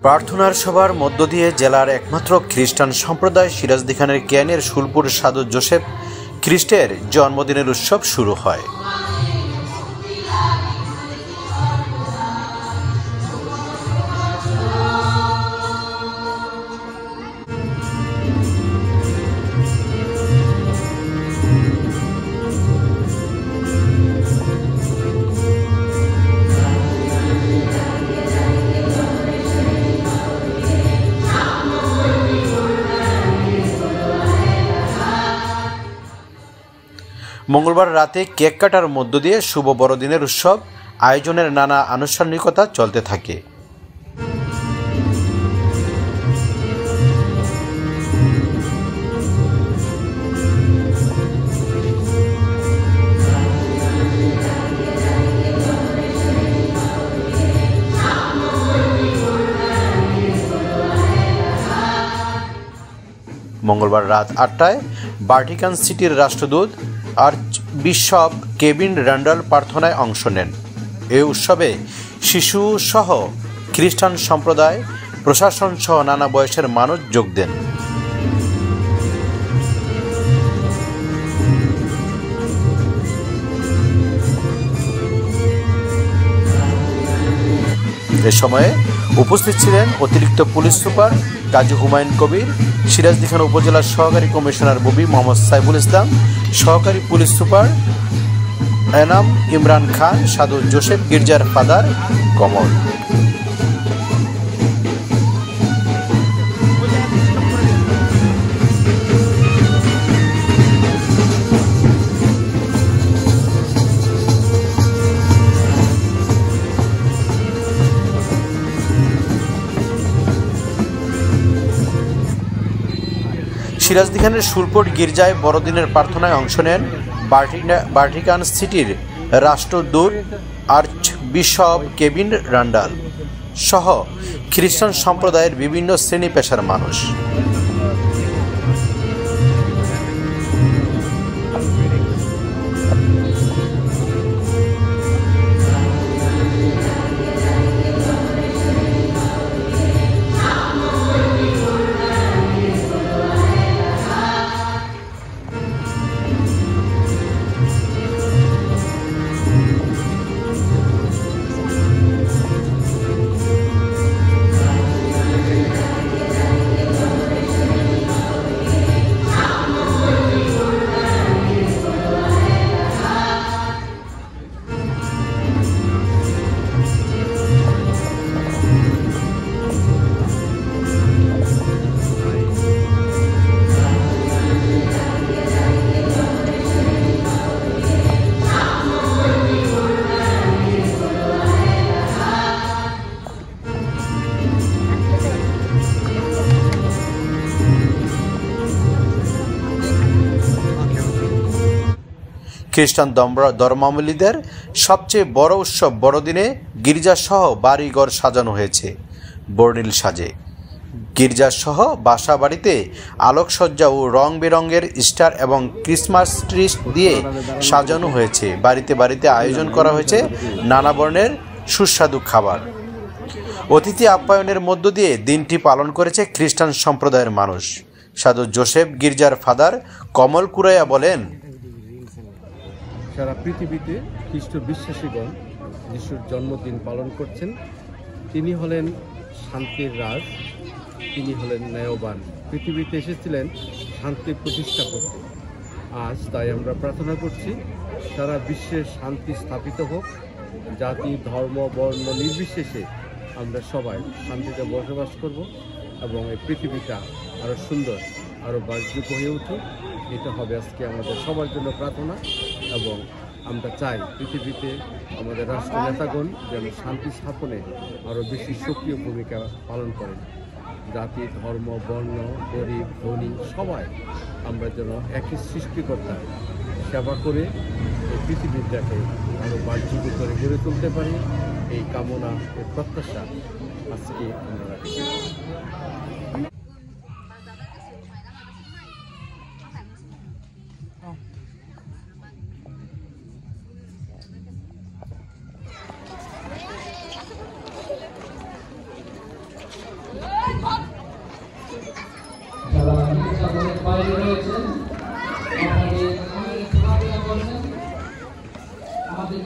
প্রার্থনার সভার মধ্য দিয়ে জেলার একমাত্র খ্রিস্টান সম্প্রদায় সিরাজদিখানের কেয়ানের শুলপুর সাধু জোসেফ খ্রিস্টের জন্মদিনের উৎসব শুরু হয়। মঙ্গলবার রাতে কেক কাটার মধ্য দিয়ে শুভ বড়দিনের উৎসব আয়োজনের নানা আনুষ্ঠানিকতা চলতে থাকে। মঙ্গলবার রাত ৮টায় ভাটিকান সিটির রাষ্ট্রদূত আর্চ বিশপ কেভিন র্যান্ডাল প্রার্থনায় অংশ নেন। এই উৎসবে শিশু সহ খ্রিস্টান সম্প্রদায়, প্রশাসন সহ নানা বয়সের মানুষ যোগ দেন। এ সময়ে উপস্থিত ছিলেন অতিরিক্ত পুলিশ সুপার কাজী হুমায়ুন কবির, সিরাজদিখান উপজেলার সহকারী কমিশনার ববি মোহাম্মদ সাইফুল ইসলাম, সহকারী পুলিশ সুপার এনাম ইমরান খান, সাধু জোসেফ গির্জার ফাদার কমল। সিরাজদিখানের শুলপুর গির্জায় বড়দিনের প্রার্থনায় অংশ নেন ভাটিকান সিটির রাষ্ট্রদূত আর্চ বিশপ কেভিন র্যান্ডাল সহ খ্রিস্টান সম্প্রদায়ের বিভিন্ন শ্রেণী পেশার মানুষ। খ্রিস্টান ধর্মাবলম্বীদের সবচেয়ে বড় উৎসব বড়দিনে গির্জাসহ বাড়িঘর সাজানো হয়েছে বর্ণিল সাজে। গির্জাসহ বাসা বাড়িতে আলোকসজ্জা ও রং বেরঙের স্টার এবং ক্রিসমাস ট্রি দিয়ে সাজানো হয়েছে। বাড়িতে বাড়িতে আয়োজন করা হয়েছে নানা বর্ণের সুস্বাদু খাবার। অতিথি আপ্যায়নের মধ্য দিয়ে দিনটি পালন করেছে খ্রিস্টান সম্প্রদায়ের মানুষ। সাধু জোসেফ গির্জার ফাদার কমল কুরাইয়া বলেন, সারা পৃথিবীতে খ্রিস্ট বিশ্বাসীগণ যিশুর জন্মদিন পালন করছেন। তিনি হলেন শান্তির রাজ, তিনি হলেন ন্যায়বান। পৃথিবীতে এসেছিলেন শান্তি প্রতিষ্ঠা করতে। আজ তাই আমরা প্রার্থনা করছি সারা বিশ্বে শান্তি স্থাপিত হোক। জাতি, ধর্ম, বর্ণ নির্বিশেষে আমরা সবাই শান্তিতে বসবাস করব এবং এই পৃথিবীটা আরও সুন্দর, আরও বাসযোগ্য হয়ে উঠুক। এটা হবে আজকে আমাদের সবার জন্য প্রার্থনা। এবং আমরা চাই পৃথিবীতে আমাদের রাষ্ট্র নেতাগণ যেন শান্তি স্থাপনে আরও বেশি সক্রিয় ভূমিকা পালন করেন। জাতি, ধর্ম, বর্ণ, গরিব, ধনী সবাই আমরা যেন একই সৃষ্টিকর্তার সেবা করে এই পৃথিবীটাকে আরও বাসযোগ্য করে গড়ে তুলতে পারি। এই কামনা, এই প্রত্যাশা আজকে আমরা রাখি। যারা সকলের বাইরে রয়েছেন আপনাদের অনেক সাহায্য করছেন আমাদের